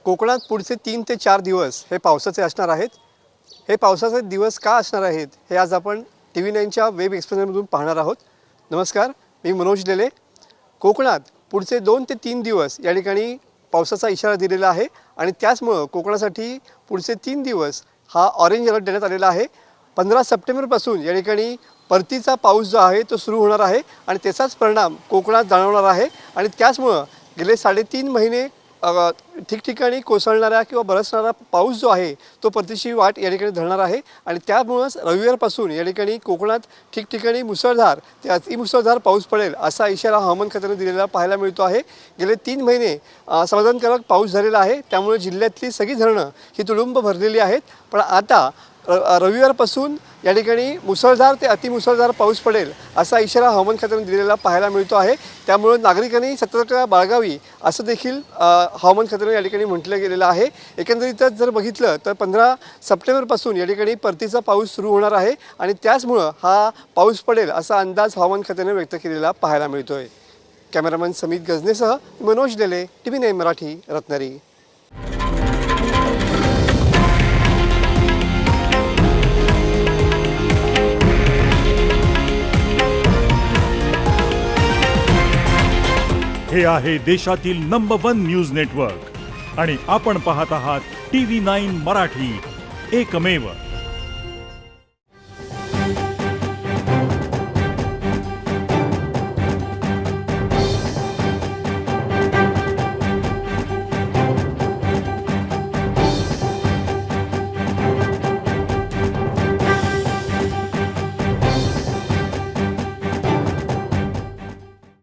कोकणात पुढचे 3 ते 4 दिवस हे पावसाचे असणार आहेत. हे पावसाचे दिवस का असणार आहेत हे आज आपण TV9च्या वेब एक्सप्लेनरमधून पाहणार आहोत. नमस्कार, मी मनोज लेले. कोकणात पुढचे 2 ते 3 दिवस या ठिकाणी पावसाचा इशारा दिलेला आहे आणि त्याचमुळे कोकणासाठी पुढचे 3 दिवस हा ऑरेंज अलर्ट देण्यात आलेला आहे. 15 सप्टेंबरपासून या ठिकाणी परतीचा पाऊस जो आहे तो सुरू होणार आहे आणि त्याचाच परिणाम कोकणात जाणवणार आहे आणि त्याचमुळे गेले 3.5 महिने ठिकठिकाणी कोसळणारा किंवा बरसणारा पाऊस जो आहे तो परतीची वाट या ठिकाणी धरणार आहे आणि त्यामुळेच रविवारपासून या ठिकाणी कोकणात ठिकठिकाणी मुसळधार ते अतिमुसळधार पाऊस पडेल असा इशारा हवामान खात्याने दिलेला पाहायला मिळतो आहे. गेले 3 महिने समाधानकारक पाऊस झालेला आहे, त्यामुळे जिल्ह्यातली सगळी धरणं ही तुडुंब भरलेली आहेत. पण आता रविवारपासून या ठिकाणी मुसळधार ते अतिमुसळधार पाऊस पडेल असा इशारा हवामान खात्याने दिलेला पाहायला मिळतो आहे. त्यामुळे नागरिकांनी सतर्कता बाळगावी असं देखील हवामान खात्याने या ठिकाणी म्हटलं गेलेलं आहे. एकंदरीतच जर बघितलं तर 15 सप्टेंबरपासून या ठिकाणी परतीचा पाऊस सुरू होणार आहे आणि त्याचमुळं हा पाऊस पडेल असा अंदाज हवामान खात्याने व्यक्त केलेला पाहायला मिळतो आहे. कॅमेरामन समित गजनेसह मनोज लेले, TV9 मराठी, रत्नागिरी. हे आहे देशातील नंबर 1 न्यूज नेटवर्क आणि आपण पाहत आहात TV9 मराठी, एकमेव.